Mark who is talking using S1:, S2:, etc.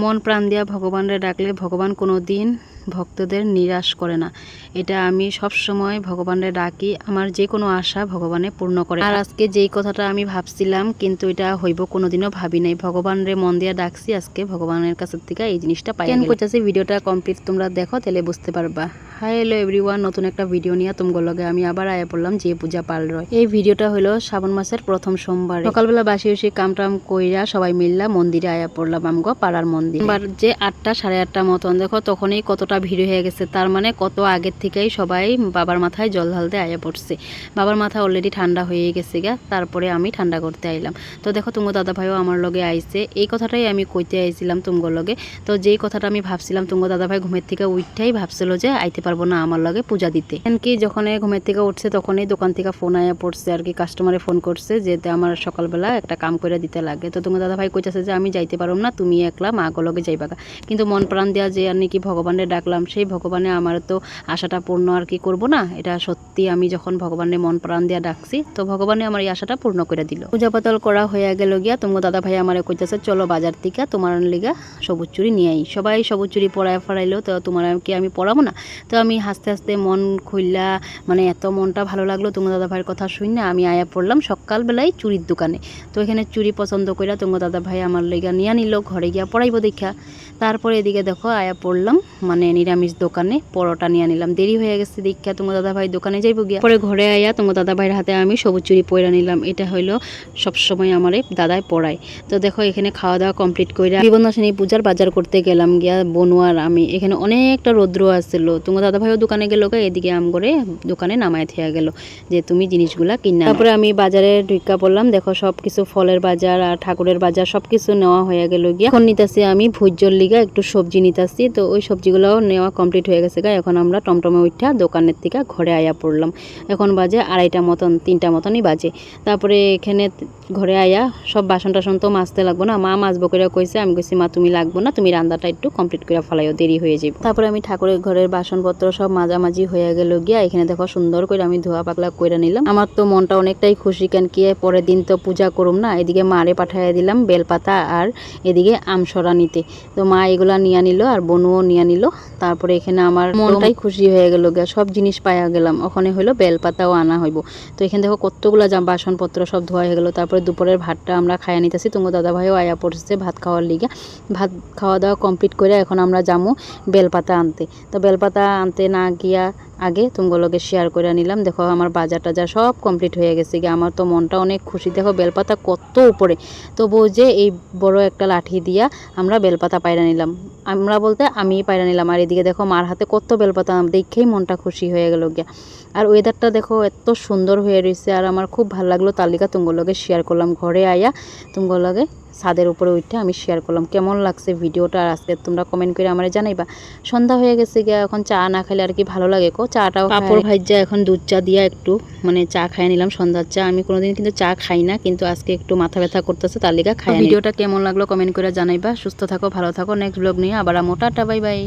S1: মন প্রাণ দিয়া ভগবানরে ডাকলে ভগবান কোনো দিন ভক্তদের নিরাশ করে না। এটা আমি সব সময় ভগবানরে ডাকি, আমার যে কোনো আশা ভগবানে পূর্ণ করে। আর আজকে যেই কথাটা আমি ভাবছিলাম কিন্তু এটা হইব কোনোদিনও ভাবি নাই, ভগবানরে মন দিয়া ডাকছি, আজকে ভগবানের কাছ থেকে এই জিনিসটা পাই। কেন কইতাছি ভিডিওটা কমপ্লিট তোমরা দেখো, তাহলে বুঝতে পারবা। হাই হ্যালো এভরিওয়ান, নতুন একটা ভিডিও নিয়ে তোমার লগে আমি আবার আয়া পড়লাম যে পূজা পার্লর। এই ভিডিওটা হলো শ্রাবণ মাসের প্রথম সোমবার। সকালবেলা বাসি বাসি কামটাম কইরা সবাই মিললা মন্দিরে আয়া পড়লাম, আমগো পাড়ার মন্দির। যে 8টা সাড়ে 8টা মতন, দেখো তখনই কতটা ভিড় হয়ে গেছে। তার মানে কত আগের থেকেই সবাই বাবার মাথায় জল ঢালতে আয়া পড়ছে। বাবার মাথা অলরেডি ঠান্ডা হয়ে গেছে গা, তারপরে আমি ঠান্ডা করতে আইলাম। তো দেখো তোমার দাদা ভাইও আমার লগে আইছে, এই কথাটাই আমি কইতে আইছিলাম তোমার লগে। তো যেই কথাটা আমি ভাবছিলাম, তোমার দাদা ভাই ঘুমের থেকে উঠতেই ভাবছিল যে আইতে পারবো না আমার লগে পূজা দিতে। কি যখন ঘুমের থেকে উঠছে তখনই দোকান থেকে ফোন আয়া পড়ছে আর কি, কাস্টমারে ফোন করছে যে আমার সকালবেলা একটা কাম করে দিতে লাগে। তো তোমার দাদা ভাই কইতাছে যে আমি যাইতে পারবো না, তুমি একলা মা লগে যাইবা। কিন্তু মন প্রাণ দেওয়া যে আর কি ভগবানের ডাকলাম, সেই ভগবানে আমার তো আশাটা পূর্ণ আর কি করবো না। এটা সত্যি, আমি যখন ভগবানের মন প্রাণ দেওয়া ডাকছি তো ভগবানে আমার এই আশাটা পূর্ণ করে দিল। পূজা পাতল করা হয়ে গেল গিয়া, তোমার দাদা ভাই আমার কইতেছে চলো বাজার থেকে তোমার লিগা সবুজ চুরি নিয়ে আই। সবাই সবুজ চুরি পরায় ফরাইলো, তো তোমার কি আমি পরাবো না? তো আমি হাসতে হাসতে মন খুললা, মানে এত মনটা ভালো লাগলো তোমার দাদা ভাইয়ের কথা শুনে আমি আয়া পড়লাম সকালবেলায় চুরির দোকানে। তো এখানে চুরি পছন্দ কইরা তোমার দাদা ভাই আমার লিগা নিয়ে নিল, ঘরে গিয়া পরাইবো দেখা। তারপরে এদিকে দেখো আয়া পড়লাম মানে নিরামিষ দোকানে, পরোটা নিয়ে নিলাম। দেরি হয়ে গেছে দীক্ষা তোমার দাদা ভাই দোকানে যাইবো গিয়া। পরে ঘরে আয়া তোমার দাদা ভাইয়ের হাতে আমি সবুজ চুরি পয়রা নিলাম। এটা হইলো সবসময় আমার দাদায় পড়ায়। তো দেখো এখানে খাওয়া দাওয়া কমপ্লিট কইরা বিবন্দাসিনী পূজার বাজার করতে গেলাম গিয়া বনুয়ার আমি। এখানে অনেকটা রৌদ্র আসছিল, তোমার দাদা ভাইও দোকানে গেল, এদিকে আম করে দোকানে নামায় থেয়া গেল যে তুমি জিনিসগুলা কিনা। তারপরে আমি বাজারে ঢুকা পড়লাম, দেখো সবকিছু ফলের বাজার আর ঠাকুরের বাজার সবকিছু নেওয়া হয়ে গেল গিয়া। এখন নিতেছি আমি ভুজ্জর লিগা একটু সবজি নিতেছি, তো ওই সবজিগুলোও নেওয়া কমপ্লিট হয়ে গেছে গা। এখন আমরা টমটমে উঠা দোকানের থেকে ঘরে আয়া পড়লাম। এখন বাজে 2:30টা মতন, 3টা মতনই বাজে। তারপরে এখানে ঘরে আয়া সব বাসন টাসন তো মাজতে লাগবো না, মা মাজবো করে কইছে। আমি কইছি মা তুমি লাগবো না, তুমি রান্নাটা একটু কমপ্লিট করে ফেলাইও, দেরি হয়ে যাবে। তারপরে আমি ঠাকুরের ঘরের বাসনপত্র সব মাঝামাঝি হয়ে গেল গিয়া। এখানে দেখো সুন্দর করে আমি ধোয়া পাকলা কইরা নিলাম। আমার তো মনটা অনেকটাই খুশি, কেন কি পরের দিন তো পূজা করুম না। এদিকে মারে পাঠাইয়া দিলাম বেলপাতা আর এদিকে আমসরা নিতে। তো মা এগুলা নিয়ে নিল আর বনুও নিয়ে নিল। তারপরে এখানে আমার মনটাই খুশি হয়ে গেল গিয়া, সব জিনিস পাইয়া গেলাম। ওখানে হইলো বেলপাতাও আনা হইব। তো এখানে দেখো কতগুলা বাসনপত্র সব ধোয়া হয়ে গেল। তারপরে দুপুরের ভাতটা আমরা খাইয়া নিতেছি, তোমার দাদা ভাইও আয়া পড়ছে ভাত খাওয়ার লিগে। ভাত খাওয়া দাওয়া কমপ্লিট করে এখন আমরা যাবো বেলপাতা আনতে। তো বেলপাতা আনতে না গিয়া আগে তোমাগুলোকে শেয়ার করে নিলাম। দেখো আমার বাজার টাজার সব কমপ্লিট হয়ে গেছে গিয়ে। আমার তো মনটা অনেক খুশি, দেখো বেলপাতা কত উপরে। তো যে এই বড় একটা লাঠি দিয়া আমরা বেলপাতা পায়রা নিলাম। আমরা বলতে আমি পায়রা নিলাম। আর এদিকে দেখো মার হাতে কত বেলপাতা, দেখেই মনটা খুশি হয়ে গেল গিয়া। আর ওয়েদারটা দেখো এত সুন্দর হয়ে রয়েছে, আর আমার খুব ভালো লাগলো। তালিকা তোমাগুলোকে শেয়ার করলাম ঘরে আয়া, তোমাগুলোকে ছাদের উপরে উঠে আমি শেয়ার করলাম। কেমন লাগছে ভিডিওটা আজকে তোমরা কমেন্ট করে আমার জানাইবা। সন্ধ্যা হয়ে গেছে গিয়া, এখন চা না খেলে আর কি ভালো লাগে কো। চাটাও পাপড় ভাইজা এখন দুধ চা দিয়া একটু মানে চা খাই নিলাম, সন্ধ্যার চা। আমি কোনোদিন কিন্তু চা খাই না, কিন্তু আজকে একটু মাথা ব্যথা করতেছে, তার লিগা খাই। ভিডিওটা কেমন লাগলো কমেন্ট করে জানাইবা। সুস্থ থাকো, ভালো থাকো। নেক্সট ব্লগ নিয়ে আবার টাটা, বাই বাই।